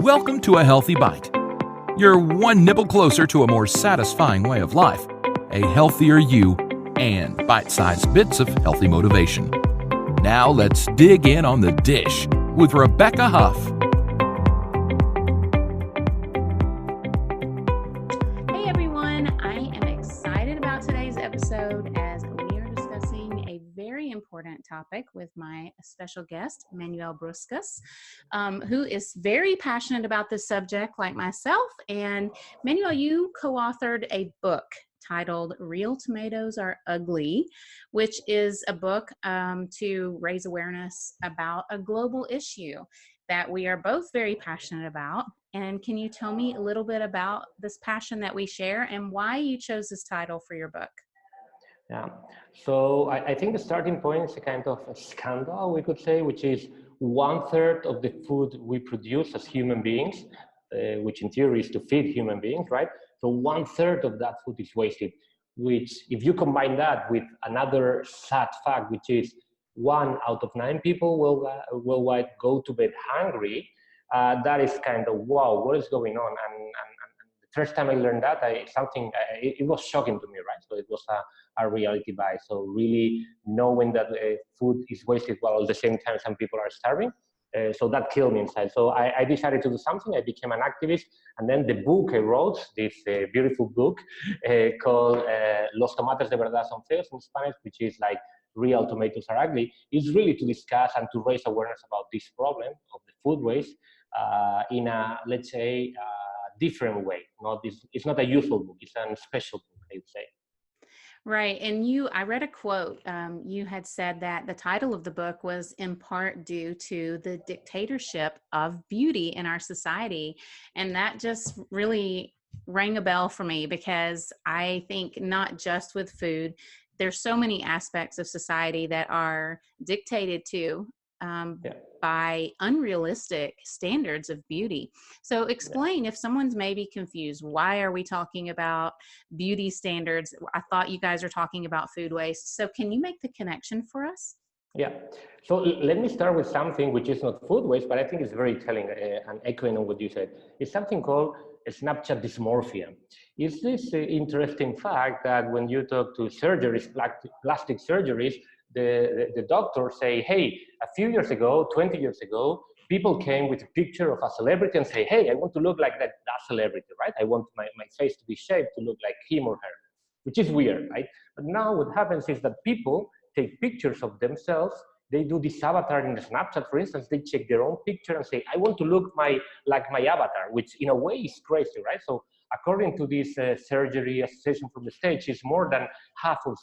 Welcome to A Healthy Bite. You're one nibble closer to a more satisfying way of life, a healthier you, and bite-sized bits of healthy motivation. Now let's dig in on the dish with Rebecca Huff. Hey everyone, I am excited about today's episode as we are discussing a very important topic with my special guest, Manuel Bruscas, who is very passionate about this subject like myself. And Manuel, you co-authored a book titled Real Tomatoes Are Ugly, which is a book to raise awareness about a global issue that we are both very passionate about. And can you tell me a little bit about this passion that we share and why you chose this title for your book? Yeah, so I think the starting point is a kind of a scandal, we could say, which is 1/3 of the food we produce as human beings, which in theory is to feed human beings, right? So 1/3 of that food is wasted, which if you combine that with another sad fact, which is 1 out of 9 people worldwide go to bed hungry, that is kind of, wow, what is going on? And the first time I learned that, it was shocking to me, right? So it was a reality bias. So really knowing that food is wasted while at the same time some people are starving. So that killed me inside. So I decided to do something. I became an activist. And then the book I wrote, this beautiful book called Los tomates de verdad son feos in Spanish, which is like Real Tomatoes Are Ugly, is really to discuss and to raise awareness about this problem of the food waste in a, let's say, different way. It's not a usual book, it's a special book, I would say. Right. And I read a quote. You had said that the title of the book was in part due to the dictatorship of beauty in our society. And that just really rang a bell for me because I think not just with food, there's so many aspects of society that are dictated to by unrealistic standards of beauty. So explain, if someone's maybe confused, why are we talking about beauty standards? I thought you guys are talking about food waste. So can you make the connection for us? Yeah. So let me start with something which is not food waste, but I think it's very telling and echoing on what you said. It's something called Snapchat dysmorphia. It's this interesting fact that when you talk to surgeries, plastic surgeries, the doctors say, hey, a few years ago, 20 years ago, people came with a picture of a celebrity and say, hey, I want to look like that celebrity, right? I want my face to be shaped to look like him or her, which is weird, right? But now what happens is that people take pictures of themselves. They do this avatar in the Snapchat, for instance. They check their own picture and say, I want to look like my avatar, which in a way is crazy, right? So according to this Surgery Association from the States, is more than half of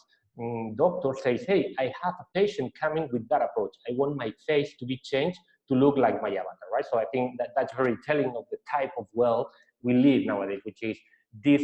doctors says, hey, I have a patient coming with that approach. I want my face to be changed to look like my avatar, right? So I think that's very telling of the type of world we live nowadays, which is this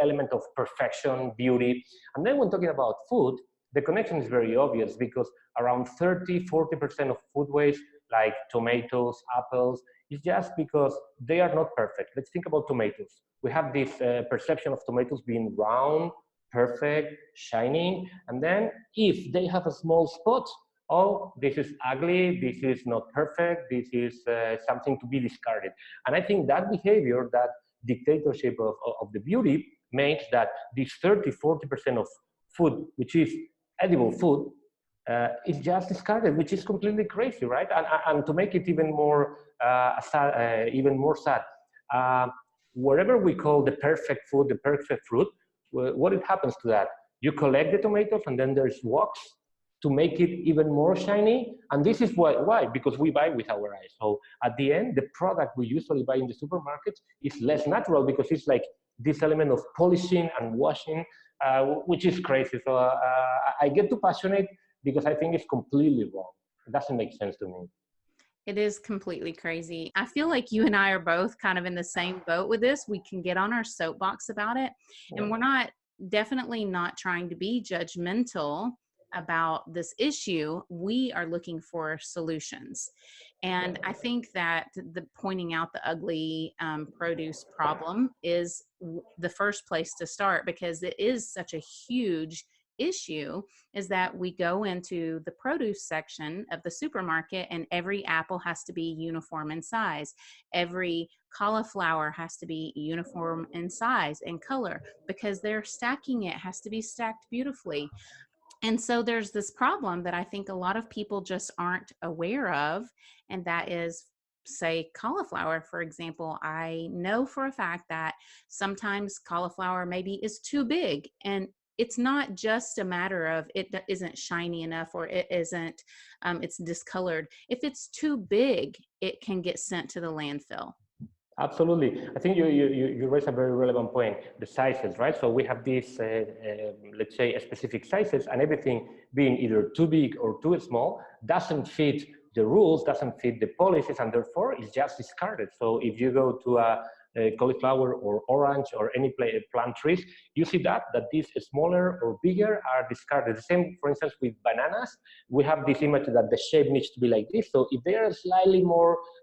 element of perfection, beauty. And then when talking about food, the connection is very obvious because around 30–40% of food waste, like tomatoes, apples, is just because they are not perfect. Let's think about tomatoes. We have this perception of tomatoes being round, perfect, shining, and then if they have a small spot, oh, this is ugly, this is not perfect, this is something to be discarded. And I think that behavior, that dictatorship of the beauty, makes that this 30–40% of food, which is edible food, is just discarded, which is completely crazy, right? And to make it even more sad, wherever we call the perfect food, the perfect fruit, what it happens to that? You collect the tomatoes and then there's wax to make it even more shiny. And this is why? Because we buy with our eyes. So at the end, the product we usually buy in the supermarkets is less natural because it's like this element of polishing and washing, which is crazy. So I get too passionate because I think it's completely wrong. It doesn't make sense to me. It is completely crazy. I feel like you and I are both kind of in the same boat with this. We can get on our soapbox about it. And we're definitely not trying to be judgmental about this issue. We are looking for solutions. And I think that the pointing out the ugly produce problem is the first place to start because it is such a huge issue is that we go into the produce section of the supermarket and every apple has to be uniform in size. Every cauliflower has to be uniform in size and color because they're stacking it, has to be stacked beautifully. And so there's this problem that I think a lot of people just aren't aware of, and that is, say, cauliflower, for example. I know for a fact that sometimes cauliflower maybe is too big, and it's not just a matter of it isn't shiny enough or it isn't, it's discolored. If it's too big, it can get sent to the landfill. Absolutely. I think you raise a very relevant point, the sizes, right? So we have these, let's say, specific sizes, and everything being either too big or too small doesn't fit the rules, doesn't fit the policies, and therefore is just discarded. So if you go to a cauliflower or orange or any plant trees, you see that these smaller or bigger are discarded. The same, for instance, with bananas, we have this image that the shape needs to be like this. So if they are slightly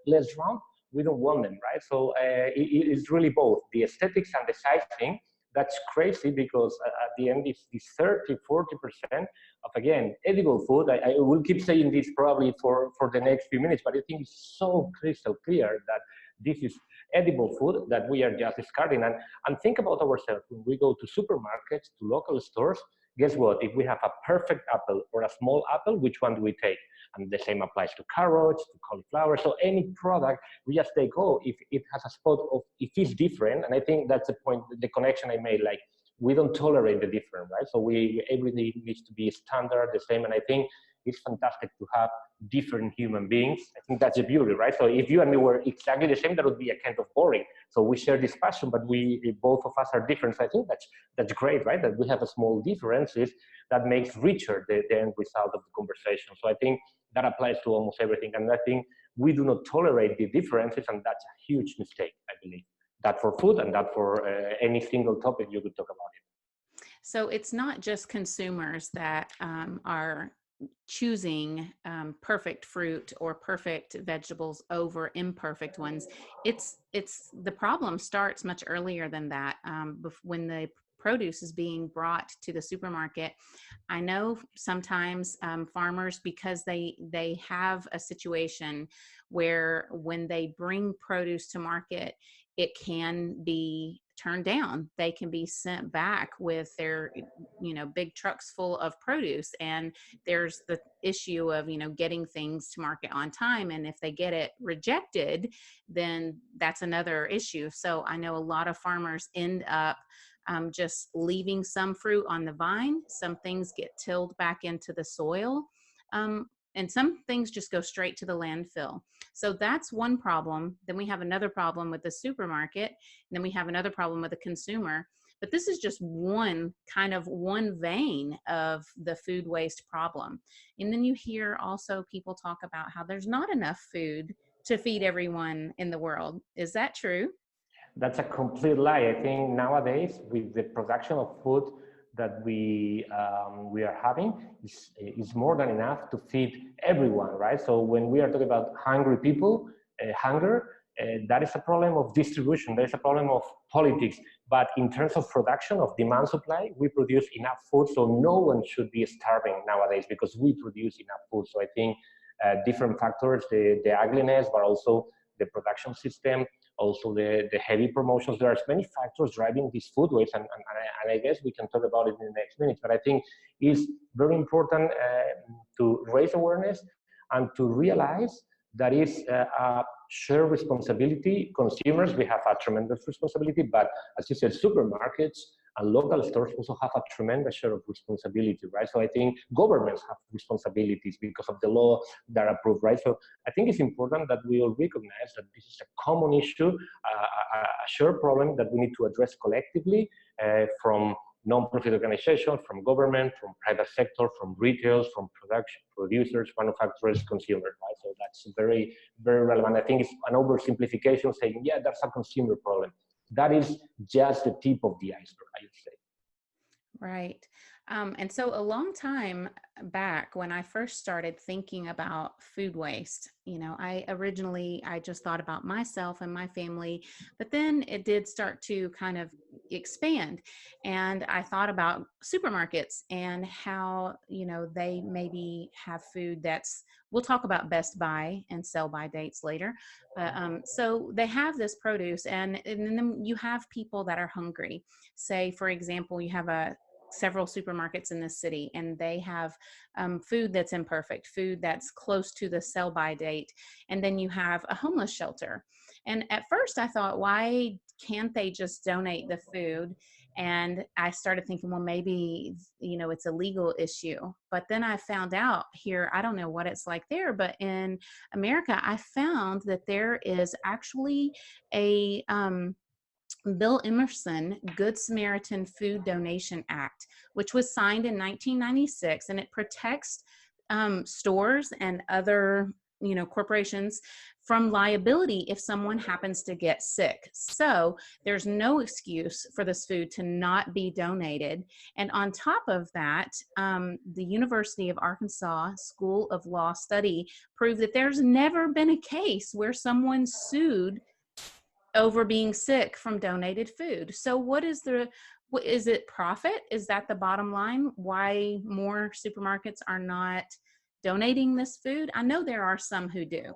less round, we don't want them, right? So it's really both the aesthetics and the sizing. That's crazy because at the end it's this 30, 40% of, again, edible food. I will keep saying this probably for the next few minutes, but I think it's so crystal clear that this is edible food that we are just discarding. And think about ourselves, when we go to supermarkets, to local stores, guess what? If we have a perfect apple or a small apple, which one do we take? And the same applies to carrots, to cauliflower. So any product, we just take, oh, if it has a spot of, if it's different, and I think that's the point, the connection I made, like, we don't tolerate the different, right? So everything needs to be standard, the same, and I think it's fantastic to have different human beings. I think that's the beauty, right? So if you and me were exactly the same, that would be a kind of boring. So we share this passion, but both of us are different. So I think that's great, right? That we have a small differences that makes richer the end result of the conversation. So I think that applies to almost everything. And I think we do not tolerate the differences, and that's a huge mistake, I believe. That for food and that for any single topic you could talk about it. So it's not just consumers that are choosing perfect fruit or perfect vegetables over imperfect ones. It's the problem starts much earlier than that. When the produce is being brought to the supermarket, I know sometimes farmers, because they have a situation where when they bring produce to market, it can be turned down. They can be sent back with their, big trucks full of produce. And there's the issue of, getting things to market on time. And if they get it rejected, then that's another issue. So I know a lot of farmers end up just leaving some fruit on the vine. Some things get tilled back into the soil. And some things just go straight to the landfill. So that's one problem. Then we have another problem with the supermarket. And then we have another problem with the consumer. But this is just one vein of the food waste problem. And then you hear also people talk about how there's not enough food to feed everyone in the world. Is that true? That's a complete lie. I think nowadays, with the production of food that we are having, is more than enough to feed everyone, right? So when we are talking about hungry people, hunger, that is a problem of distribution. There is a problem of politics. But in terms of production, of demand supply, we produce enough food, so no one should be starving nowadays because we produce enough food. So I think different factors, the ugliness, but also the production system, also the heavy promotions. There are many factors driving these food waste, and I guess we can talk about it in the next minutes. But I think it's very important to raise awareness and to realize that is a shared responsibility. Consumers, we have a tremendous responsibility, but as you said, supermarkets and local stores also have a tremendous share of responsibility, right? So I think governments have responsibilities because of the law that are approved, right? So I think it's important that we all recognize that this is a common issue, a shared problem that we need to address collectively from non-profit organizations, from government, from private sector, from retailers, from production, producers, manufacturers, consumers, right? So that's very, very relevant. I think it's an oversimplification saying, yeah, that's a consumer problem. That is just the tip of the iceberg, I would say. Right. And so a long time back when I first started thinking about food waste, I just thought about myself and my family, but then it did start to kind of expand. And I thought about supermarkets and how, they maybe have food that's, we'll talk about best by and sell by dates later. But so they have this produce, and then you have people that are hungry. Say, for example, you have several supermarkets in this city, and they have food that's imperfect, food that's close to the sell by date. And then you have a homeless shelter. And at first I thought, why can't they just donate the food? And I started thinking, well, maybe, it's a legal issue. But then I found out here, I don't know what it's like there, but in America, I found that there is actually a Bill Emerson Good Samaritan Food Donation Act, which was signed in 1996, and it protects stores and other corporations from liability if someone happens to get sick. So there's no excuse for this food to not be donated. And on top of that, the University of Arkansas School of Law study proved that there's never been a case where someone sued over being sick from donated food. So what is it profit? Is that the bottom line? Why more supermarkets are not donating this food? I know there are some who do.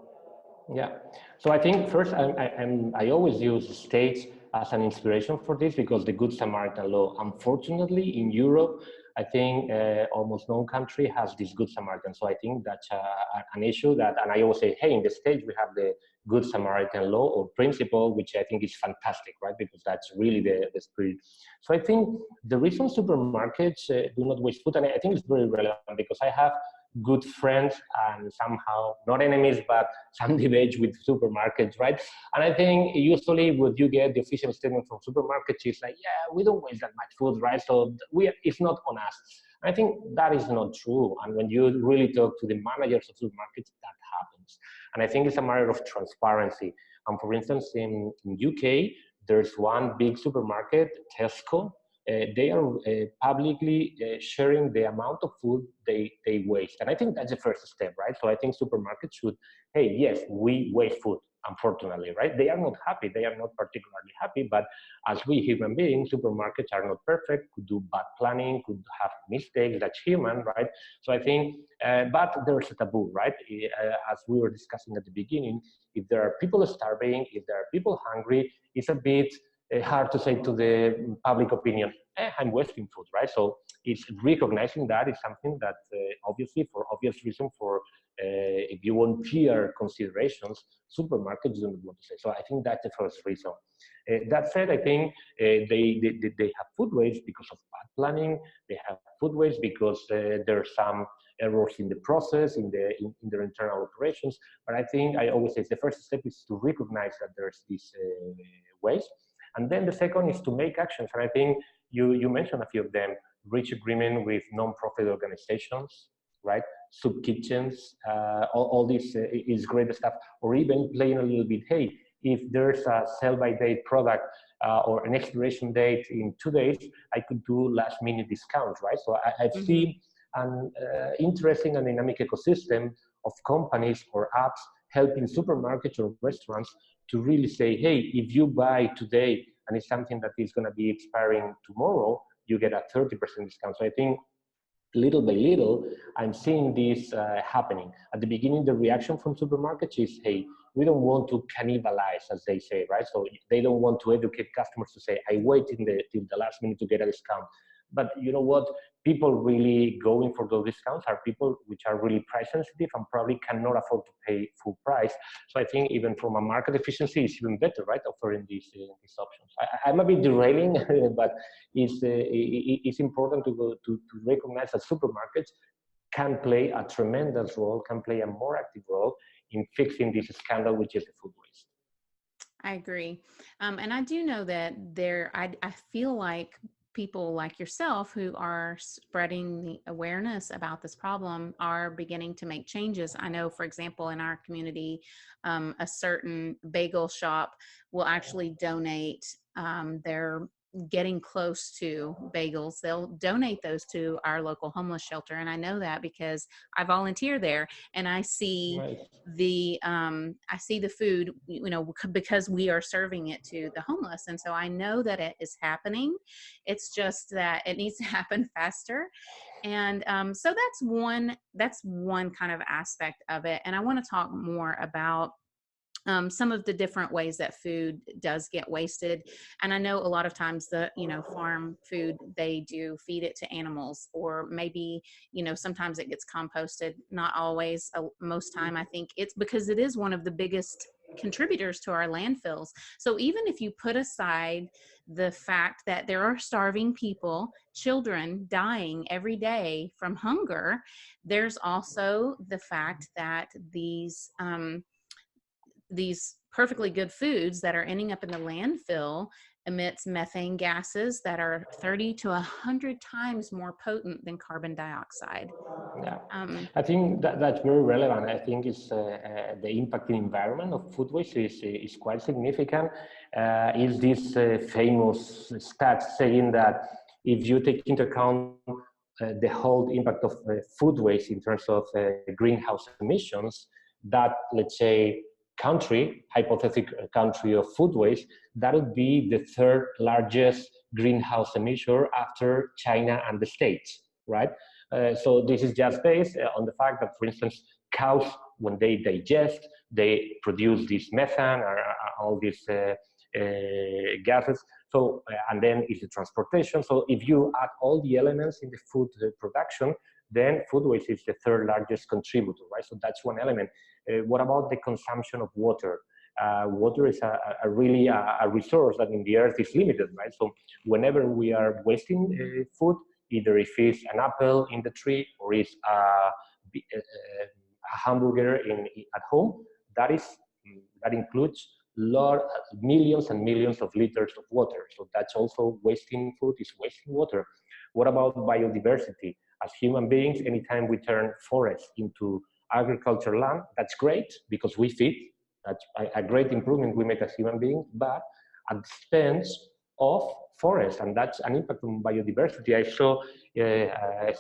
Yeah. So I think first, I always use states as an inspiration for this, because the Good Samaritan law, unfortunately, in Europe, I think almost no country has this Good Samaritan. So I think that's an issue that, and I always say, hey, in the States, we have the Good Samaritan law or principle, which I think is fantastic, right? Because that's really the spirit. So I think the reason supermarkets do not waste food, and I think it's very relevant, because I have good friends and somehow not enemies, but some debates with supermarkets, right? And I think usually what you get, the official statement from supermarkets is like, yeah, we don't waste that much food, right? So it's not on us. I think that is not true. And when you really talk to the managers of supermarkets, that happens. And I think it's a matter of transparency. And for instance, in UK, there's one big supermarket, Tesco. They are publicly sharing the amount of food they waste. And I think that's the first step, right? So I think supermarkets should, hey, yes, we waste food, unfortunately, right? They are not happy. They are not particularly happy. But as we human beings, supermarkets are not perfect, could do bad planning, could have mistakes. That's human, right? So I think, but there's a taboo, right? As we were discussing at the beginning, if there are people starving, if there are people hungry, it's a bit hard to say to the public opinion, I'm wasting food, right? So it's recognizing that is something that obviously, for obvious reason, for if you want clear considerations, supermarkets don't want to say. So I think that's the first reason. That said, I think they have food waste because of bad planning. They have food waste because there are some errors in the process, in their internal operations. But I think I always say the first step is to recognize that there's this waste. And then the second is to make actions. And I think you mentioned a few of them: reach agreement with non-profit organizations, right? Soup kitchens, all this is great stuff. Or even playing a little bit, hey, if there's a sell-by-date product or an expiration date in 2 days, I could do last-minute discounts, right? So I've seen an interesting and dynamic ecosystem of companies or apps helping supermarkets or restaurants to really say, hey, if you buy today and it's something that is going to be expiring tomorrow, you get a 30% discount. So I think little by little, I'm seeing this happening. At the beginning, the reaction from supermarkets is, hey, we don't want to cannibalize, as they say, right? So they don't want to educate customers to say, I wait till the last minute to get a discount. But you know what? People really going for those discounts are people which are really price sensitive and probably cannot afford to pay full price. So I think even from a market efficiency, it's even better, right? Offering these options. I'm a bit derailing, but it's important to recognize that supermarkets can play a tremendous role, can play a more active role in fixing this scandal, which is the food waste. I agree. And I do know that I feel like people like yourself who are spreading the awareness about this problem are beginning to make changes. I know, for example, in our community, a certain bagel shop will actually donate their getting close to bagels, they'll donate those to our local homeless shelter. And I know that because I volunteer there, and I see Right. I see the food, because we are serving it to the homeless. And so I know that it is happening. It's just that it needs to happen faster. And so that's one kind of aspect of it. And I want to talk more about some of the different ways that food does get wasted. And I know a lot of times the, farm food, they do feed it to animals, or maybe, sometimes it gets composted, not always, most time. I think it's because it is one of the biggest contributors to our landfills. So even if you put aside the fact that there are starving people, children dying every day from hunger, there's also the fact that these perfectly good foods that are ending up in the landfill emits methane gases that are 30 to 100 times more potent than carbon dioxide. Yeah, Um, I think that's very relevant. I think it's the impact in environment of food waste is quite significant. Is this famous stats saying that if you take into account the whole impact of food waste in terms of greenhouse emissions, that, let's say, country, hypothetical country of food waste, that would be the third largest greenhouse emitter after China and the States, right? So this is just based on the fact that, for instance, cows, when they digest, they produce this methane or all these gases. So, and then it's the transportation. So if you add all the elements in the food production, then food waste is the third largest contributor, right? So that's one element. What about the consumption of water? Water is really a resource that in the earth is limited, right? So whenever we are wasting food, either if it's an apple in the tree or it's a hamburger at home, that includes millions and millions of liters of water. So that's also wasting food, is wasting water. What about biodiversity? As human beings, anytime we turn forests into agricultural land, that's great because we feed. That's a great improvement we make as human beings, but at the expense of forests, and that's an impact on biodiversity. I saw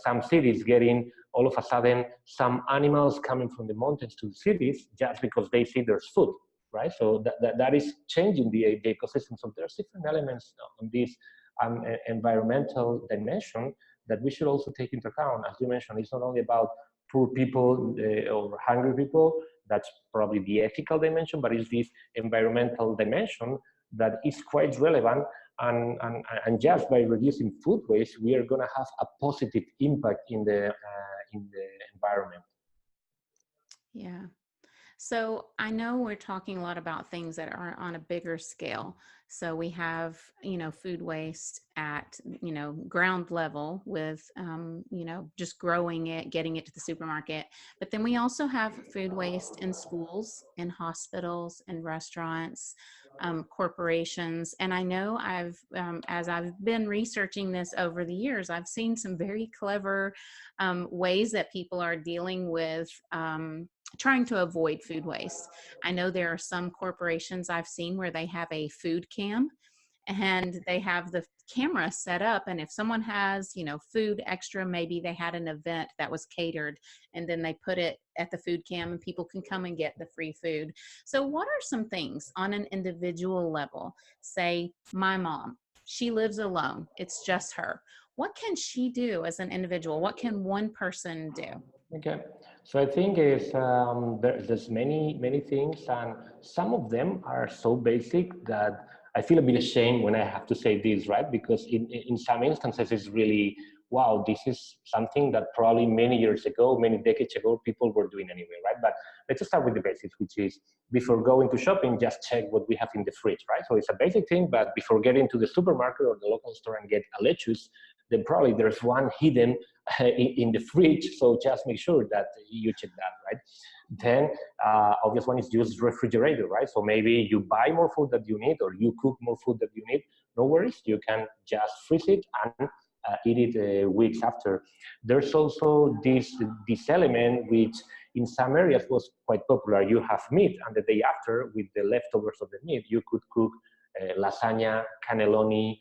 some cities getting all of a sudden some animals coming from the mountains to the cities just because they see there's food, right? So that is changing the ecosystem. So there's different elements on this environmental dimension that we should also take into account. As you mentioned, it's not only about poor people or hungry people, that's probably the ethical dimension, but it's this environmental dimension that is quite relevant. And just by reducing food waste, we are going to have a positive impact in the environment. yeah. So I know we're talking a lot about things that are on a bigger scale. So we have, food waste at, ground level with, just growing it, getting it to the supermarket. But then we also have food waste in schools, in hospitals, in restaurants, corporations. And I know as I've been researching this over the years, I've seen some very clever ways that people are dealing with trying to avoid food waste. I know there are some corporations I've seen where they have a food cam, and they have the camera set up, and if someone has food extra, maybe they had an event that was catered, and then they put it at the food cam and people can come and get the free food. So what are some things on an individual level? Say my mom, she lives alone, it's just her. What can she do as an individual? What can one person do? Okay, so I think there's many things, and some of them are so basic that I feel a bit ashamed when I have to say this, right? Because in some instances, it's really, wow, this is something that probably many years ago, many decades ago, people were doing anyway, right? But let's start with the basics, which is before going to shopping, just check what we have in the fridge, right? So it's a basic thing, but before getting to the supermarket or the local store and get a lettuce, then probably there's one hidden in the fridge. So just make sure that you check that, right? Then obvious one is use refrigerator, right? So maybe you buy more food that you need, or you cook more food that you need. No worries, you can just freeze it and eat it weeks after. There's also this element which in some areas was quite popular. You have meat, and the day after, with the leftovers of the meat, you could cook lasagna, cannelloni,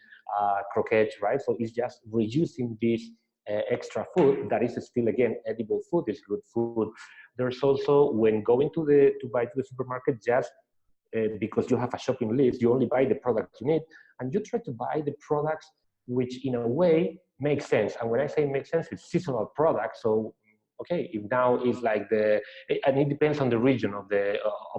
croquettes, right? So it's just reusing this extra food that is still, again, edible food, is good food. There's also, when going to buy to the supermarket, just because you have a shopping list, you only buy the products you need, and you try to buy the products which in a way make sense. And when I say make sense, it's seasonal products. So okay, if now is like and it depends on the region of the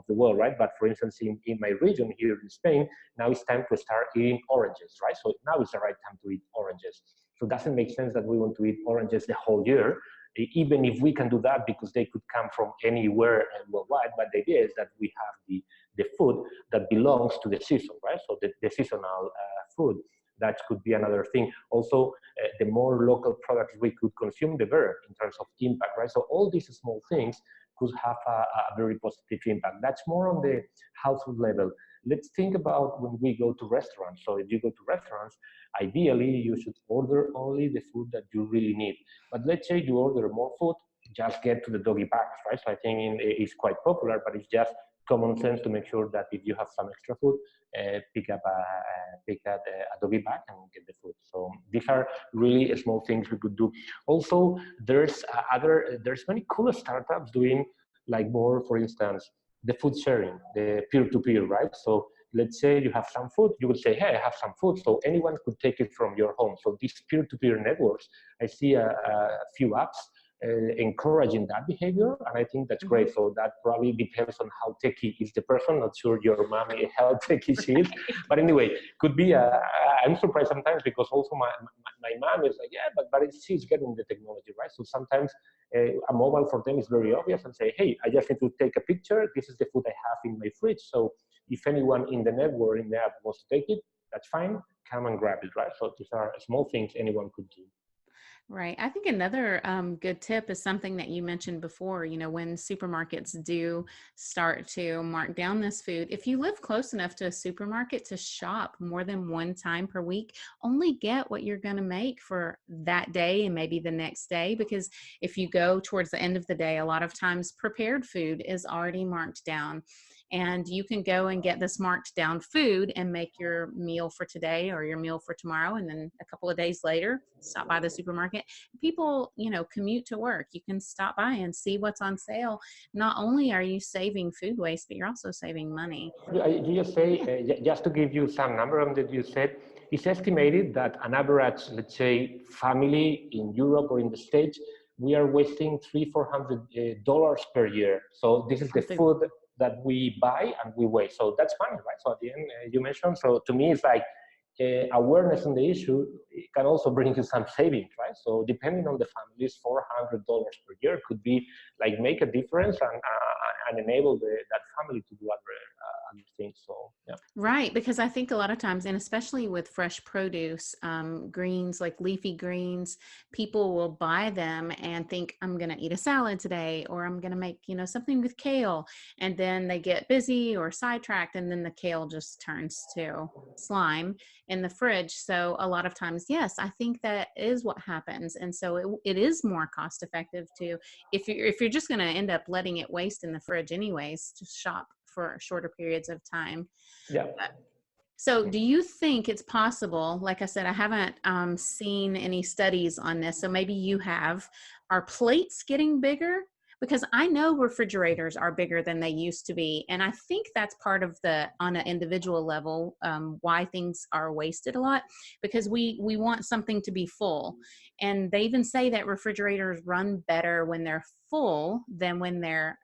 world, right? But for instance, in my region here in Spain, now it's time to start eating oranges, right? So now is the right time to eat oranges. So it doesn't make sense that we want to eat oranges the whole year, even if we can do that, because they could come from anywhere and worldwide. But the idea is that we have the food that belongs to the season, right? So the seasonal food. That could be another thing. Also, the more local products we could consume, the better in terms of impact, right? So all these small things could have a very positive impact. That's more on the household level. Let's think about when we go to restaurants. So if you go to restaurants, ideally you should order only the food that you really need. But let's say you order more food, just get to the doggy bags, right? So I think it's quite popular, but it's just common sense to make sure that if you have some extra food, pick up a doggy bag and get the food. So these are really small things we could do. Also, there's many cool startups doing like more, for instance, the food sharing, the peer-to-peer, right? So let's say you have some food, you would say, hey, I have some food, so anyone could take it from your home. So these peer-to-peer networks, I see a few apps encouraging that behavior, and I think that's great. So that probably depends on how techy is the person. Not sure your mom how techy she is, but anyway, could be. I'm surprised sometimes because also my mom is like, yeah, but she's getting the technology right. So sometimes a mobile for them is very obvious, and say, hey, I just need to take a picture. This is the food I have in my fridge. So if anyone in the network in the app wants to take it, that's fine. Come and grab it, right? So these are small things anyone could do. Right. I think another good tip is something that you mentioned before, when supermarkets do start to mark down this food, if you live close enough to a supermarket to shop more than one time per week, only get what you're going to make for that day and maybe the next day. Because if you go towards the end of the day, a lot of times prepared food is already marked down. And you can go and get this marked down food and make your meal for today or your meal for tomorrow. And then a couple of days later, stop by the supermarket. People, commute to work. You can stop by and see what's on sale. Not only are you saving food waste, but you're also saving money. You just say, just to give you some number on that you said, it's estimated that an average, let's say, family in Europe or in the States, we are wasting $300-400 per year. So this is the food that we buy and we waste. So that's money, right? So at the end, you mentioned, so to me, it's like awareness on the issue can also bring you some savings, right? So depending on the families, $400 per year could be like make a difference and enable that family to do other things. So yeah. Right, because I think a lot of times, and especially with fresh produce, greens like leafy greens, people will buy them and think, I'm going to eat a salad today, or I'm going to make, something with kale. And then they get busy or sidetracked, and then the kale just turns to slime in the fridge. So a lot of times, yes, I think that is what happens. And so it is more cost effective to, if you're just going to end up letting it waste in the fridge anyways, to shop for shorter periods of time. Yeah. So do you think it's possible, like I said, I haven't seen any studies on this, so maybe you have, are plates getting bigger? Because I know refrigerators are bigger than they used to be. And I think that's part of on an individual level, why things are wasted a lot, because we want something to be full. And they even say that refrigerators run better when they're full than when they're,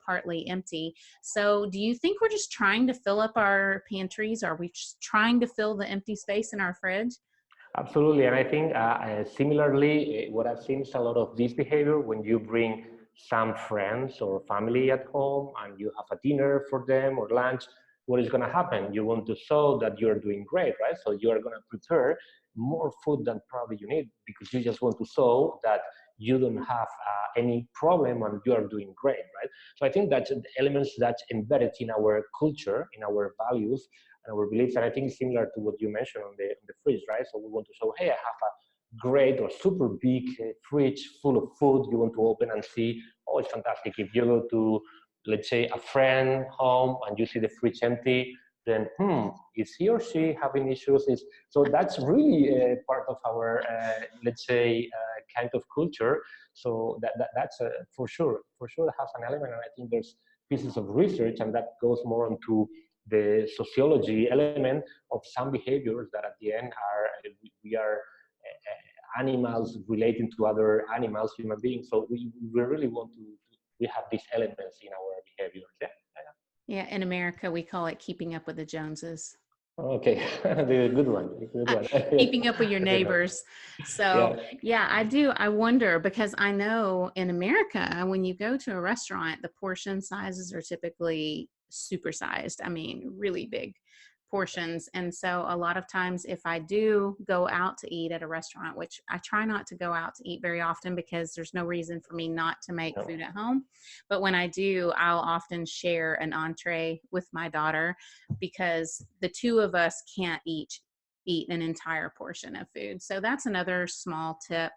partly empty. So do you think we're just trying to fill up our pantries? Are we just trying to fill the empty space in our fridge? Absolutely. And I think similarly, what I've seen is a lot of this behavior when you bring some friends or family at home and you have a dinner for them or lunch. What is going to happen? You want to show that you're doing great, right? So you are going to prepare more food than probably you need because you just want to show that you don't have any problem and you are doing great, right? So I think that's elements that's embedded in our culture, in our values, and our beliefs. And I think it's similar to what you mentioned on the fridge, right? So we want to show, hey, I have a great or super big fridge full of food. You want to open and see, oh, it's fantastic. If you go to, let's say, a friend home and you see the fridge empty, then is he or she having issues? So that's really part of our, let's say, kind of culture. So that's for sure has an element, and I think there's pieces of research, and that goes more into the sociology element of some behaviors that at the end are, we are animals relating to other animals, human beings. So we really want to, we have these elements in our behaviors. Yeah. Yeah, in America, we call it keeping up with the Joneses. Okay, the good one. Good one. Keeping up with your neighbors. So yeah, I do. I wonder, because I know in America, when you go to a restaurant, the portion sizes are typically supersized. I mean, really big portions. And so a lot of times if I do go out to eat at a restaurant, which I try not to go out to eat very often because there's no reason for me not to make food at home. But when I do, I'll often share an entree with my daughter because the two of us can't eat an entire portion of food. So that's another small tip.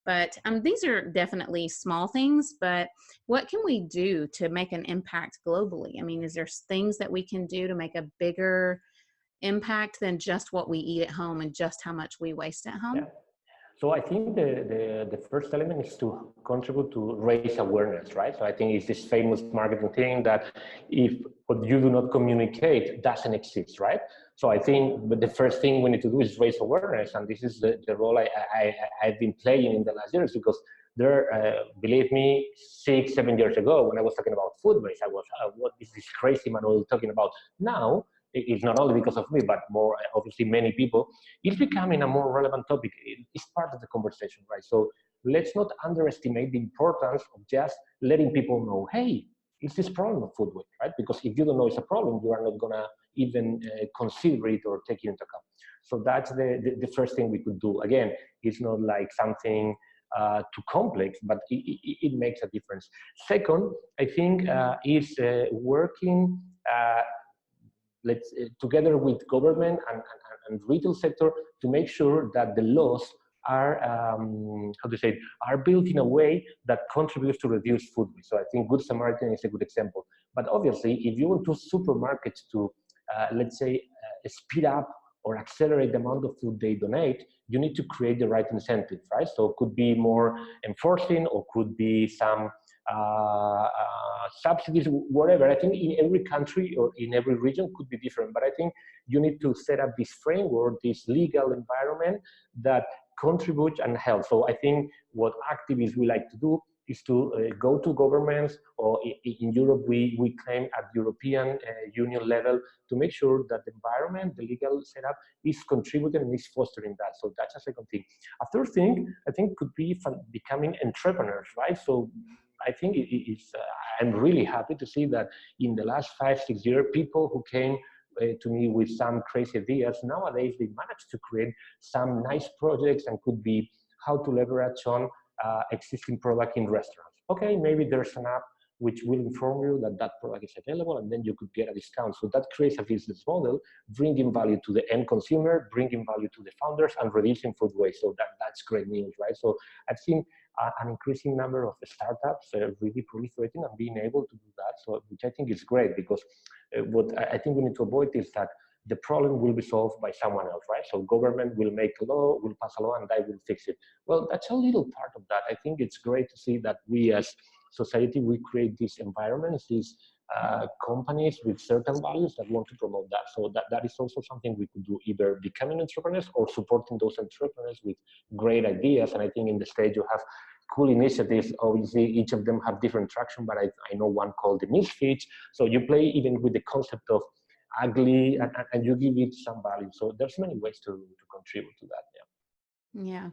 But these are definitely small things, but what can we do to make an impact globally? I mean, is there things that we can do to make a bigger impact than just what we eat at home and just how much we waste at home? Yeah. So I think the first element is to contribute to raise awareness, right? So I think it's this famous marketing thing that if what you do not communicate doesn't exist, right? So I think the first thing we need to do is raise awareness, and this is the role I've been playing in the last years, because there, believe me, 6-7 years ago when I was talking about food waste, I was, what is this crazy Manuel talking about? Now, it's not only because of me, but more obviously many people, it's becoming a more relevant topic. It's part of the conversation, right? So let's not underestimate the importance of just letting people know, hey, it's this problem of food waste, right? Because if you don't know it's a problem, you are not gonna even consider it or take it into account. So that's the first thing we could do. Again, it's not like something too complex, but it makes a difference. Second, I think is working together with government and retail sector to make sure that the laws are, are built in a way that contributes to reduce food waste. So I think Good Samaritan is a good example. But obviously, if you want to supermarkets to, speed up or accelerate the amount of food they donate, you need to create the right incentive, right? So it could be more enforcing, or could be some subsidies, whatever. I think in every country or in every region could be different, but I think you need to set up this framework, this legal environment that contributes and helps. So I think what activists we like to do is to go to governments, or in Europe, we claim at European Union level to make sure that the environment, the legal setup is contributing and is fostering that. So that's a second thing. A third thing, I think, could be becoming entrepreneurs, right? So I think I'm really happy to see that in the last 5-6 years, people who came to me with some crazy ideas, nowadays they manage to create some nice projects, and could be how to leverage on existing product in restaurants. Okay, maybe there's an app which will inform you that that product is available, and then you could get a discount. So that creates a business model, bringing value to the end consumer, bringing value to the founders, and reducing food waste. So that's great news, right? So I've seen an increasing number of startups really proliferating and being able to do that. So, which I think is great, because what I think we need to avoid is that the problem will be solved by someone else, right? So government will make a law, will pass a law, and I will fix it. Well, that's a little part of that. I think it's great to see that we as society, we create these environments, these companies with certain values that want to promote that. So that is also something we could do, either becoming entrepreneurs or supporting those entrepreneurs with great ideas. And I think in the States you have cool initiatives. Obviously, each of them have different traction, but I know one called the Misfits. So you play even with the concept of ugly, and you give it some value. So there's many ways to contribute to that. Yeah.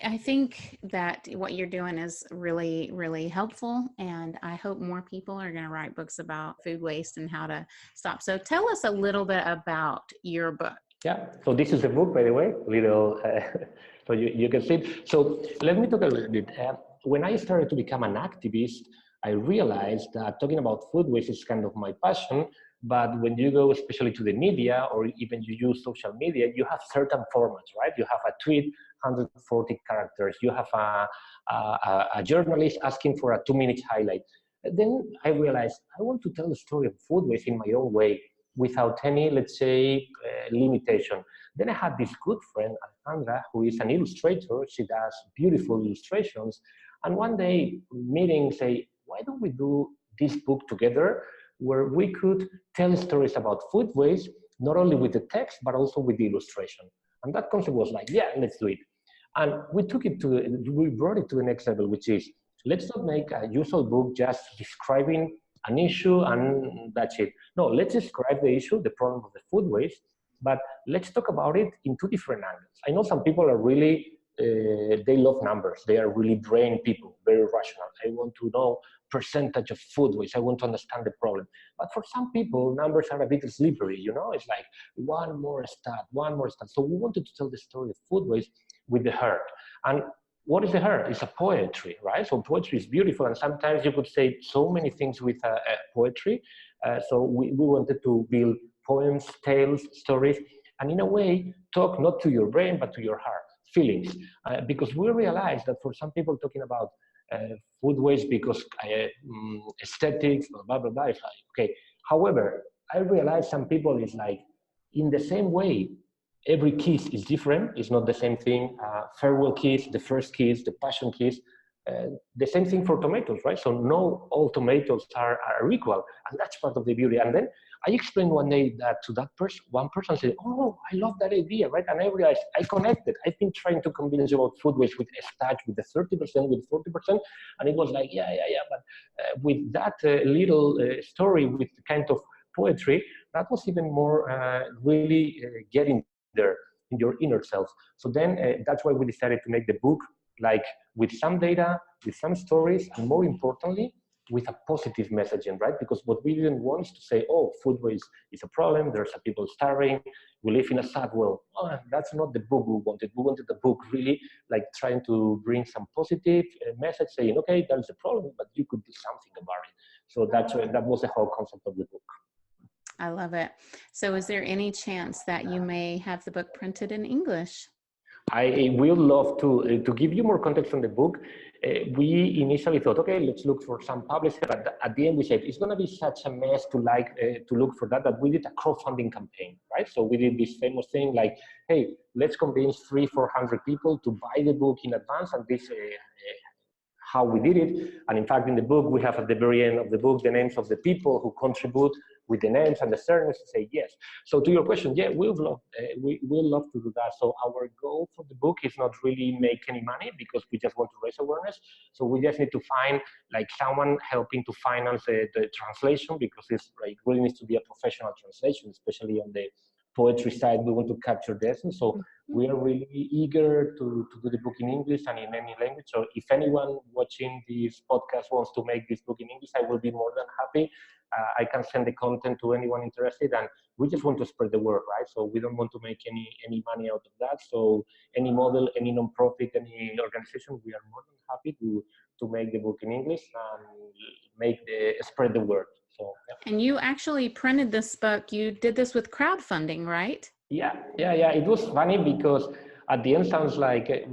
I think that what you're doing is really, really helpful. And I hope more people are going to write books about food waste and how to stop. So tell us a little bit about your book. Yeah. So this is the book, by the way, little, so you can see it. So let me talk a little bit. When I started to become an activist, I realized that talking about food waste is kind of my passion. But when you go especially to the media, or even you use social media, you have certain formats, right? You have a tweet, 140 characters. You have a journalist asking for a 2-minute highlight. Then I realized I want to tell the story of food waste in my own way, without any, let's say, limitation. Then I had this good friend, Alejandra, who is an illustrator. She does beautiful illustrations. And one day, meeting, say, why don't we do this book together, where we could tell stories about food waste, not only with the text, but also with the illustration. And that concept was like, yeah, let's do it. And we brought it to the next level, which is, let's not make a usual book just describing an issue and that's it. No, let's describe the issue, the problem of the food waste, but let's talk about it in two different angles. I know some people are really, they love numbers. They are really brain people, very rational. I want to know percentage of food waste. I want to understand the problem. But for some people, numbers are a bit slippery, you know? It's like one more stat. So we wanted to tell the story of food waste with the heart. And what is the heart? It's a poetry, right? So poetry is beautiful, and sometimes you could say so many things with poetry. So we wanted to build poems, tales, stories, and in a way, talk not to your brain, but to your heart, feelings. Because we realized that for some people talking about food waste because aesthetics, blah, blah, blah, it's like, okay. However, I realized some people is like, in the same way, every kiss is different. It's not the same thing. Farewell kiss, the first kiss, the passion kiss. The same thing for tomatoes, right? So no, all tomatoes are equal, and that's part of the beauty. And then I explained one day that to that person, one person said, "Oh, I love that idea," right? And I realized I connected. I've been trying to convince you about food waste with a stat, with the 30%, with 40%, and it was like, yeah. But with that little story, with kind of poetry, that was even more really getting there in your inner self. So then that's why we decided to make the book like with some data, with some stories, and more importantly, with a positive messaging, right? Because what we didn't want is to say, oh, food waste is a problem, there's a people starving, we live in a sad world. Oh, that's not the book we wanted. We wanted the book really like trying to bring some positive message saying, okay, that's a problem, but you could do something about it. So that was the whole concept of the book. I love it. So is there any chance that you may have the book printed in English? I will love to give you more context on the book. We initially thought, okay, let's look for some publisher, but at the end we said it's going to be such a mess to look for that we did a crowdfunding campaign, right? So we did this famous thing like, hey, let's convince 300-400 people to buy the book in advance, and this how we did it. And in fact, in the book, we have at the very end of the book the names of the people who contribute with the names and the surnames to say yes. So to your question, yeah, we'll love to do that. So our goal for the book is not really make any money because we just want to raise awareness. So we just need to find like someone helping to finance the translation, because it's like really needs to be a professional translation, especially on the poetry side. We want to capture the essence. So we are really eager to do the book in English and in any language. So if anyone watching this podcast wants to make this book in English, I will be more than happy. I can send the content to anyone interested, and we just want to spread the word, right? So we don't want to make any money out of that. So any model, any nonprofit, any organization, we are more than happy to make the book in English and spread the word. So, yeah. And you actually printed this book. You did this with crowdfunding, right? Yeah. It was funny because at the end sounds like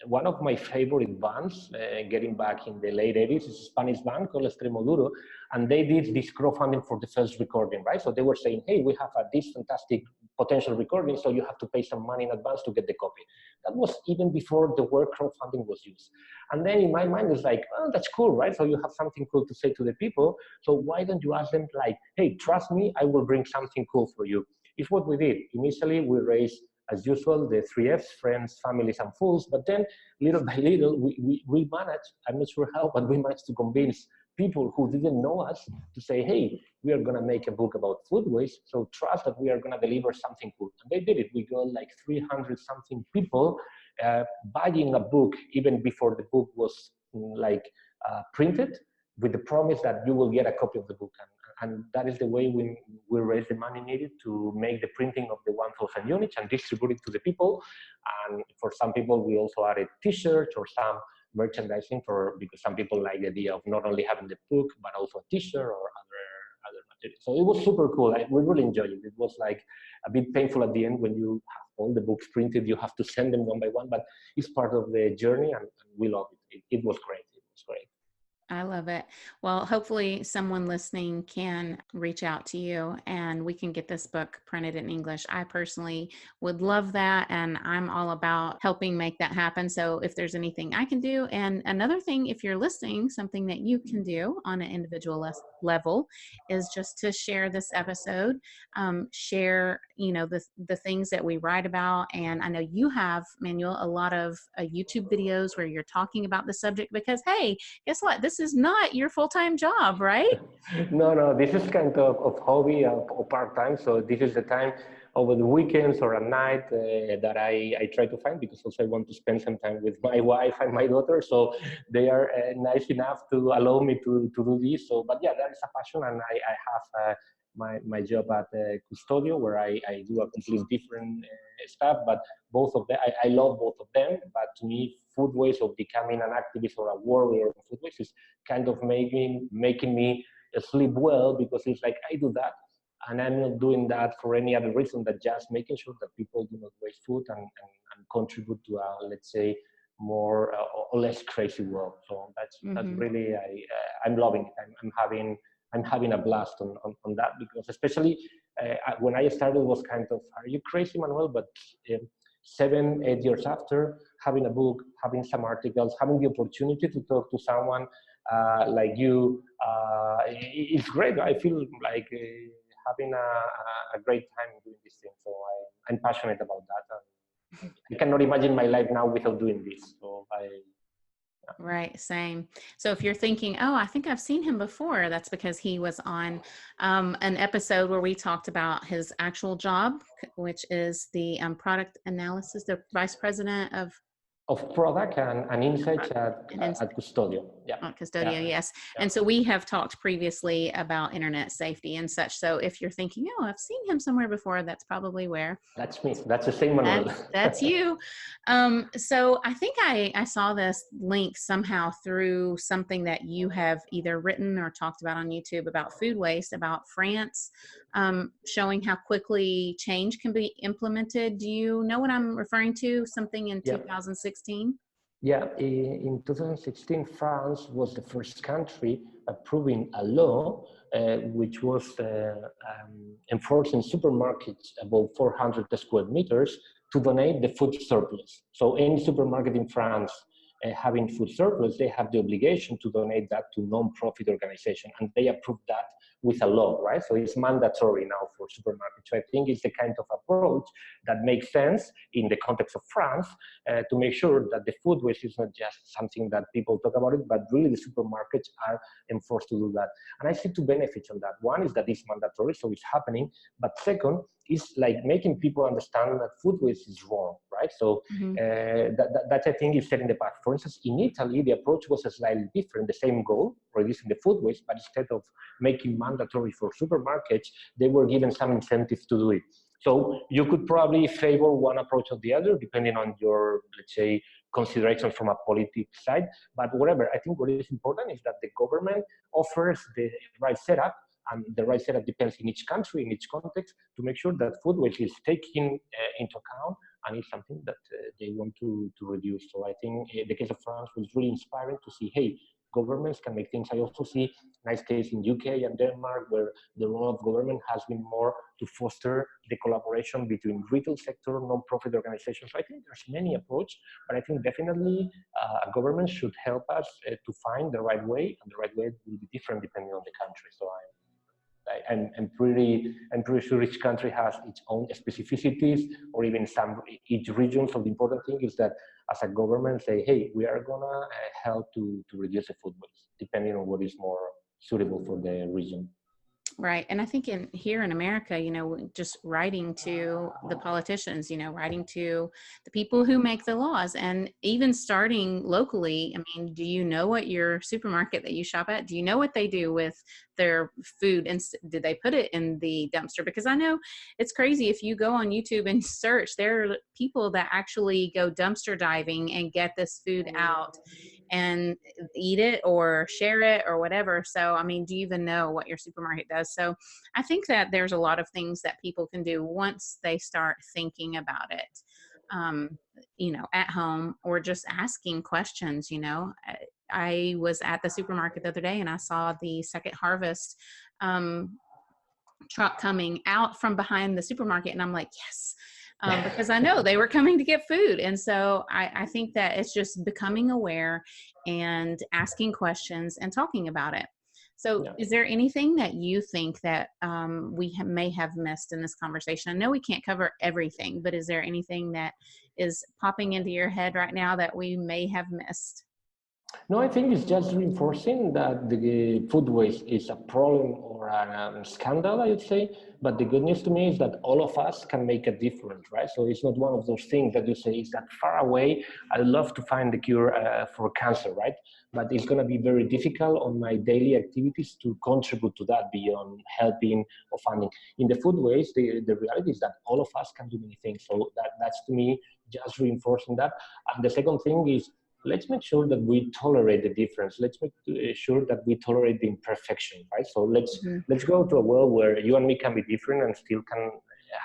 one of my favorite bands, getting back in the late 80s, is a Spanish band called Extremoduro, and they did this crowdfunding for the first recording, right? So they were saying, hey, we have this fantastic potential recording, so you have to pay some money in advance to get the copy. That was even before the word crowdfunding was used. And then in my mind, it's like, oh, that's cool, right? So you have something cool to say to the people, so why don't you ask them like, hey, trust me, I will bring something cool for you. It's what we did. Initially, we raised, as usual, the 3 Fs, friends, families, and fools. But then, little by little, we managed, I'm not sure how, but we managed to convince people who didn't know us to say, hey, we are going to make a book about food waste, so trust that we are going to deliver something cool. And they did it. We got like 300-something people buying a book even before the book was printed, with the promise that you will get a copy of the book. And that is the way we raise the money needed to make the printing of the 1,000 units and distribute it to the people. And for some people, we also added t-shirts or some merchandising because some people like the idea of not only having the book, but also a t-shirt or other materials. So it was super cool. We really enjoyed it. It was like a bit painful at the end when you have all the books printed, you have to send them one by one, but it's part of the journey, and we love it. It was great. It was great. I love it. Well, hopefully someone listening can reach out to you and we can get this book printed in English. I personally would love that. And I'm all about helping make that happen. So if there's anything I can do, and another thing, if you're listening, something that you can do on an individual level is just to share this episode, share, the things that we write about. And I know you have, Manuel, a lot of YouTube videos where you're talking about the subject because, hey, guess what? This is not your full-time job, right? No, this is kind of hobby or part-time. So this is the time over the weekends or at night that I try to find, because also I want to spend some time with my wife and my daughter. So they are nice enough to allow me to do this. So, but yeah, that is a passion, and I have my job at Custodio, where I do a completely different stuff. But both of them, I love both of them. But to me, food waste, of becoming an activist or a warrior of food waste, is kind of making me sleep well, because it's like I do that, and I'm not doing that for any other reason than just making sure that people do not waste food, and contribute to a, let's say, more or less crazy world. So that's Mm-hmm. really I'm loving it. I'm having a blast on that, because especially when I started, was kind of, are you crazy, Manuel? But 7, 8 years after, having a book, having some articles, having the opportunity to talk to someone like you, it's great. I feel like having a great time doing this thing. So I'm passionate about that. And I cannot imagine my life now without doing this. So Right, same. So if you're thinking, oh, I think I've seen him before, that's because he was on an episode where we talked about his actual job, which is the product analysis, the vice president of product and insights product and at Custodio. Yeah, Custodio, yeah, yes. yeah. And so we have talked previously about internet safety and such. So if you're thinking, oh, I've seen him somewhere before, that's probably where. That's me. That's the same Manuel. That's you. So I think I saw this link somehow through something that you have either written or talked about on YouTube about food waste, about France, showing how quickly change can be implemented. Do you know what I'm referring to? Something in Yeah. 2016? Yeah, in 2016, France was the first country approving a law which was enforcing supermarkets above 400 square meters to donate the food surplus. So any supermarket in France having food surplus, they have the obligation to donate that to non-profit organization, and they approved that with a law, right? So it's mandatory now for supermarkets. So I think it's the kind of approach that makes sense in the context of France, to make sure that the food waste is not just something that people talk about it, but really the supermarkets are enforced to do that. And I see two benefits on that. One is that it's mandatory, so it's happening. But second, is like making people understand that food waste is wrong, right? So Mm-hmm. that I think is setting the path. For instance, in Italy, the approach was slightly different, the same goal, reducing the food waste, but instead of making mandatory for supermarkets, they were given some incentives to do it. So you could probably favor one approach or the other, depending on your, let's say, consideration from a politics side. But whatever, I think what is important is that the government offers the right setup, and the right setup depends in each country, in each context, to make sure that food waste is taken into account, and it's something that they want to reduce. So I think the case of France was really inspiring to see, hey, governments can make things. I also see nice case in UK and Denmark, where the role of government has been more to foster the collaboration between retail sector, non-profit organizations. So I think there's many approaches, but I think definitely a government should help us to find the right way, and the right way will be different depending on the country. So I'm pretty sure each country has its own specificities, or even each region. So the important thing is that as a government say, hey, we are gonna help to reduce the food waste, depending on what is more suitable for the region. Right. And I think here in America, just writing to the politicians, writing to the people who make the laws, and even starting locally. I mean, do you know what your supermarket that you shop at, do you know what they do with their food? And did they put it in the dumpster? Because I know it's crazy. If you go on YouTube and search, there are people that actually go dumpster diving and get this food out and eat it or share it or whatever. So, I mean, do you even know what your supermarket does? So I think that there's a lot of things that people can do once they start thinking about it, at home, or just asking questions, I was at the supermarket the other day and I saw the Second Harvest truck coming out from behind the supermarket, and I'm like, yes, because I know they were coming to get food. And so I think that it's just becoming aware and asking questions and talking about it. So Yeah. is there anything that you think that may have missed in this conversation? I know we can't cover everything, but is there anything that is popping into your head right now that we may have missed? No, I think it's just reinforcing that the food waste is a problem or a scandal, I would say. But the good news to me is that all of us can make a difference, right? So it's not one of those things that you say is that far away. I'd love to find the cure for cancer, right? But it's going to be very difficult on my daily activities to contribute to that beyond helping or funding. In the food waste, the reality is that all of us can do many things. So that's to me just reinforcing that. And the second thing is, let's make sure that we tolerate the difference. Let's make sure that we tolerate the imperfection, right? So let's go to a world where you and me can be different and still can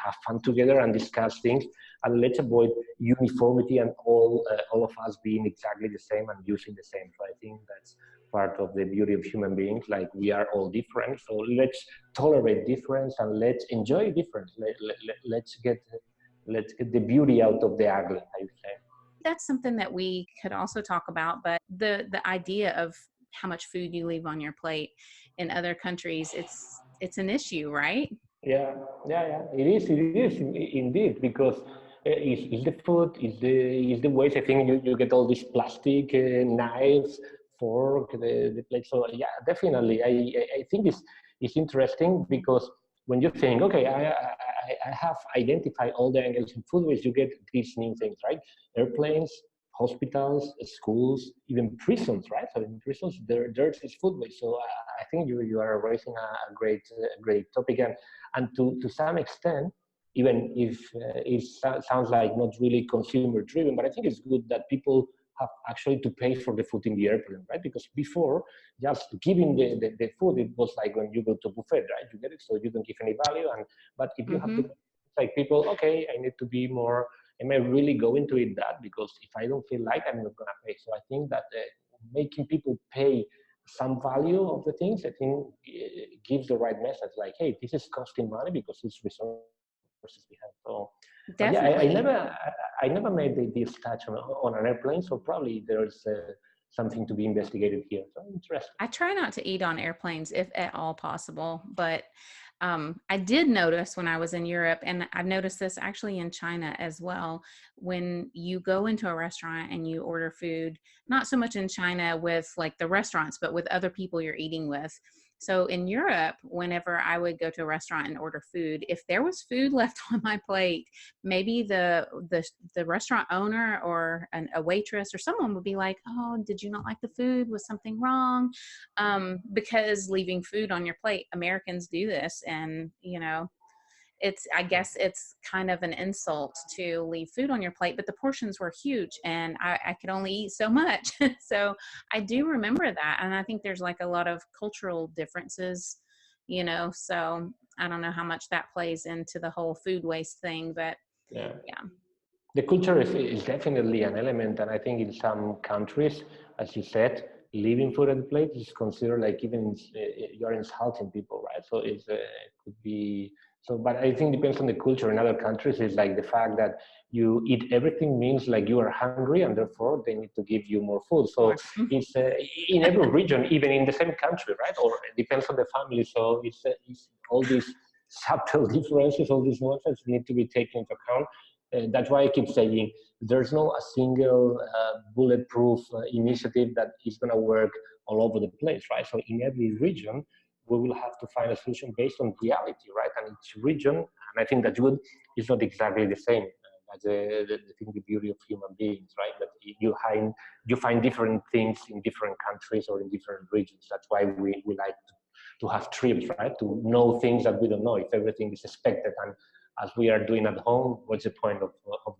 have fun together and discuss things. And let's avoid uniformity and all of us being exactly the same and using the same. So I think that's part of the beauty of human beings. Like, we are all different. So let's tolerate difference and let's enjoy difference. Let's get the beauty out of the ugly, I would say. That's something that we could also talk about, but the idea of how much food you leave on your plate in other countries, it's an issue, right? Yeah, yeah. It is indeed, because it's the food, is the waste. I think you get all these plastic knives, fork, the plate. So yeah, definitely. I think it's interesting, because when you think, okay, I have identified all the angles in food waste, you get these new things, right? Airplanes, hospitals, schools, even prisons, right? So in prisons, there's this food waste. So I think you are raising a great topic, and to some extent, even if sounds like not really consumer driven, but I think it's good that people have actually to pay for the food in the airplane, right? Because before, just giving the food, it was like when you go to a buffet, right? You get it, so you don't give any value. But if you have to, like, people, okay, I need to be more, am I really going to eat that? Because if I don't feel like, I'm not gonna pay. So I think that making people pay some value of the things, I think gives the right message. Like, hey, this is costing money because it's resources we have. So, but yeah, Definitely. I never made this touch on an airplane. So probably there's something to be investigated here. So interesting. I try not to eat on airplanes if at all possible, but I did notice when I was in Europe, and I've noticed this actually in China as well, when you go into a restaurant and you order food, not so much in China with like the restaurants, but with other people you're eating with. So in Europe, whenever I would go to a restaurant and order food, if there was food left on my plate, maybe the restaurant owner or a waitress or someone would be like, "Oh, did you not like the food? Was something wrong?" Because leaving food on your plate, Americans do this, and I guess it's kind of an insult to leave food on your plate, but the portions were huge and I could only eat so much. So I do remember that. And I think there's like a lot of cultural differences, so I don't know how much that plays into the whole food waste thing, but Yeah. yeah. The culture is definitely an element, and I think in some countries, as you said, leaving food at the plate is considered like even you're insulting people, right? So it could be so, but I think depends on the culture. In other countries, it's like the fact that you eat everything means like you are hungry, and therefore they need to give you more food. So More. it's in every region, even in the same country, right? Or it depends on the family. So it's all these subtle differences, all these nuances need to be taken into account. That's why I keep saying there's no a single bulletproof initiative that is going to work all over the place, right? So in every region, we will have to find a solution based on reality, right? And each region, and I think that good is not exactly the same. That's the beauty of human beings, right? That you find different things in different countries or in different regions. That's why we like to have trips, right? To know things that we don't know. If everything is expected and as we are doing at home, what's the point of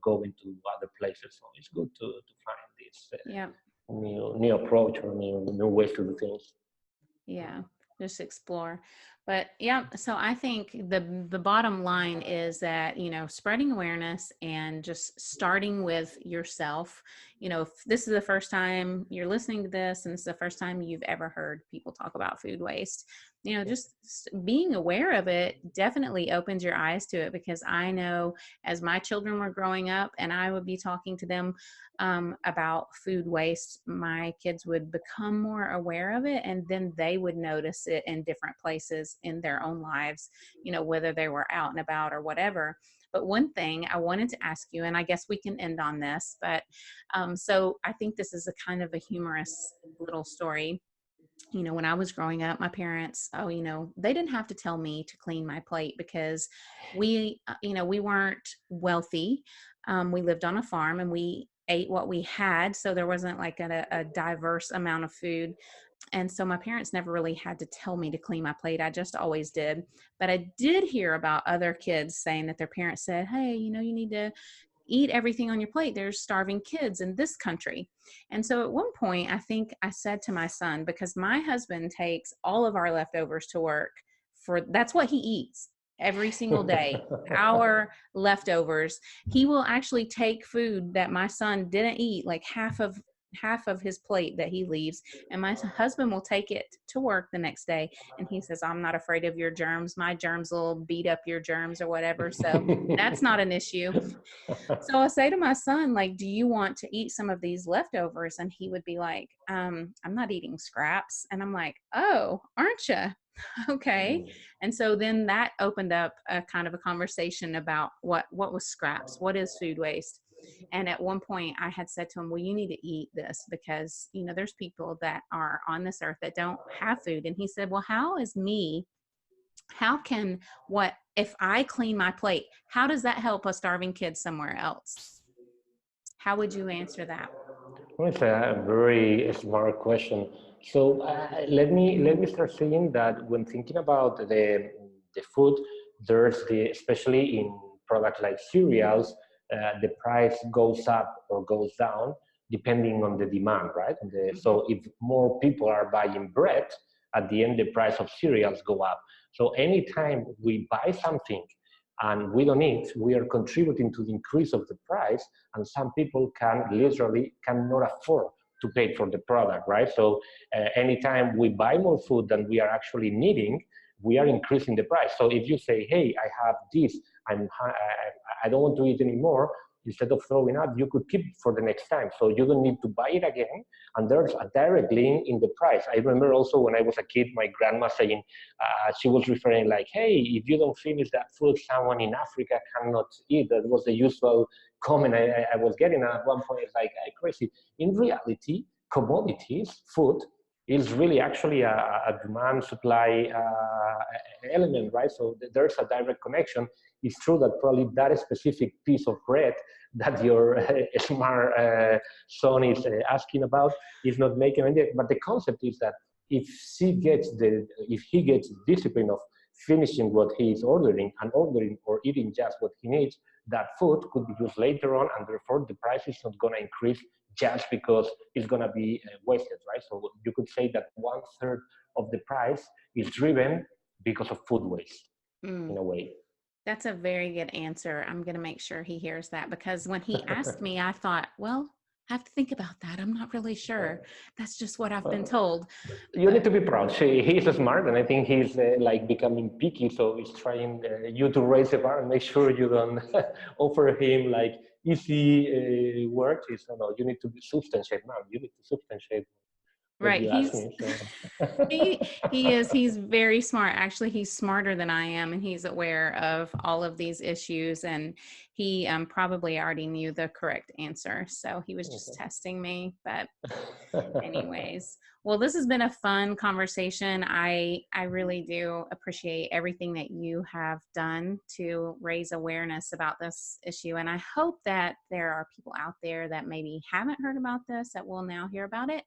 going to other places? So it's good to find this Yeah. new approach or new ways to do things. Yeah. Just explore. But yeah, so I think the bottom line is that, spreading awareness and just starting with yourself. If this is the first time you're listening to this and this is the first time you've ever heard people talk about food waste, just being aware of it definitely opens your eyes to it, because I know as my children were growing up and I would be talking to them about food waste, my kids would become more aware of it, and then they would notice it in different places in their own lives, whether they were out and about or whatever. But one thing I wanted to ask you, and I guess we can end on this, but so I think this is a kind of a humorous little story. When I was growing up, my parents, they didn't have to tell me to clean my plate, because we weren't wealthy. We lived on a farm and we ate what we had. So there wasn't like a diverse amount of food. And so my parents never really had to tell me to clean my plate. I just always did. But I did hear about other kids saying that their parents said, hey, you need to eat everything on your plate. There's starving kids in this country. And so at one point, I think I said to my son, because my husband takes all of our leftovers to work, that's what he eats every single day, our leftovers. He will actually take food that my son didn't eat, like half of his plate that he leaves, and my husband will take it to work the next day, and he says, I'm not afraid of your germs. My germs will beat up your germs or whatever, so that's not an issue. So I say to my son, like, do you want to eat some of these leftovers? And he would be like, I'm not eating scraps. And I'm like, oh, aren't you? Okay. And so then that opened up a kind of a conversation about what was scraps, what is food waste. And at one point I had said to him, well, you need to eat this, because, there's people that are on this earth that don't have food. And he said, well, how can what if I clean my plate, how does that help a starving kid somewhere else? How would you answer that? Well, it's a very smart question. So let me start saying that when thinking about the food, there's especially in products like cereals, the price goes up or goes down depending on the demand, right? So if more people are buying bread, at the end the price of cereals go up. So anytime we buy something and we don't eat, we are contributing to the increase of the price, and some people can literally cannot afford to pay for the product, right? So anytime we buy more food than we are actually needing, we are increasing the price. So if you say, hey, I have this, I don't want to eat anymore, instead of throwing out, you could keep it for the next time. So you don't need to buy it again. And there's a direct link in the price. I remember also when I was a kid, my grandma saying, she was referring like, hey, if you don't finish that food, someone in Africa cannot eat. That was the usual comment I was getting. And at one point, it's like, crazy. In reality, commodities, food, is really actually a demand supply element, right? So there's a direct connection. It's true that probably that specific piece of bread that your smart son is asking about is not making any, but the concept is that if he gets the discipline of finishing what he is ordering and ordering or eating just what he needs, that food could be used later on, and therefore the price is not going to increase just because it's going to be wasted, right? So you could say that 1/3 of the price is driven because of food waste, in a way. That's a very good answer. I'm going to make sure he hears that, because when he asked me, I thought, well, I have to think about that. I'm not really sure. That's just what I've been told. You need to be proud. He's smart, and I think he's like becoming picky. So he's trying you to raise the bar and make sure you don't offer him like easy work. He's no, you need to substantiate, man. You need to substantiate what Right. you ask me. So. He's very smart. Actually, he's smarter than I am, and he's aware of all of these issues, and he probably already knew the correct answer. So he was just testing me. But anyways, well, this has been a fun conversation. I really do appreciate everything that you have done to raise awareness about this issue. And I hope that there are people out there that maybe haven't heard about this that will now hear about it.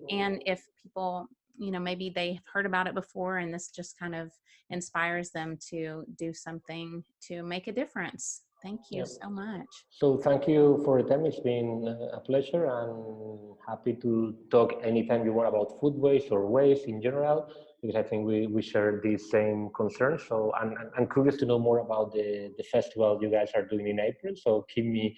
And if people, maybe they've heard about it before and this just kind of inspires them to do something to make a difference. Thank you so much. So thank you for the time. It's been a pleasure, and happy to talk anytime you want about food waste or waste in general, because I think we share these same concerns. So I'm curious to know more about the festival you guys are doing in April. So keep me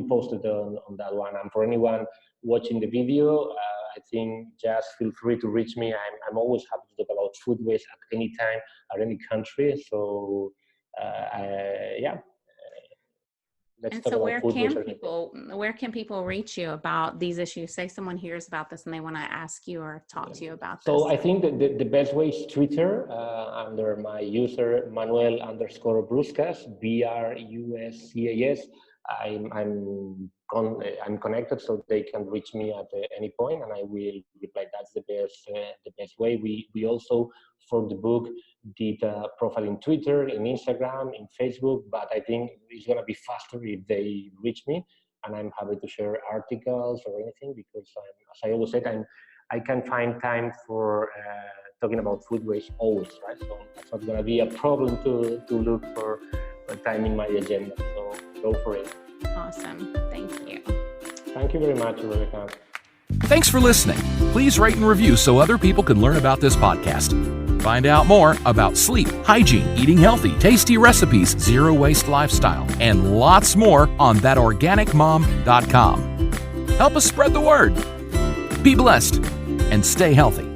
posted on that one. And for anyone watching the video, I think just feel free to reach me. I'm always happy to talk about food waste at any time, at any country. So yeah. Let's And talk so about food waste. where can people reach you about these issues? Say someone hears about this and they want to ask you or talk to you about this. So I think that the best way is Twitter, under my user Manuel _Bruscas, BRUSCAS. I'm connected, so they can reach me at any point, and I will reply. That's the best way. We also, for the book, did a profile in Twitter, in Instagram, in Facebook, but I think it's gonna be faster if they reach me, and I'm happy to share articles or anything, because as I always said, I can find time for talking about food waste always, right? So that's not gonna be a problem to look for time in my agenda. So go for it. Awesome. Thank you. Thank you very much, Rebecca. Thanks for listening. Please rate and review so other people can learn about this podcast. Find out more about sleep, hygiene, eating healthy, tasty recipes, zero waste lifestyle, and lots more on ThatOrganicMom.com. Help us spread the word. Be blessed and stay healthy.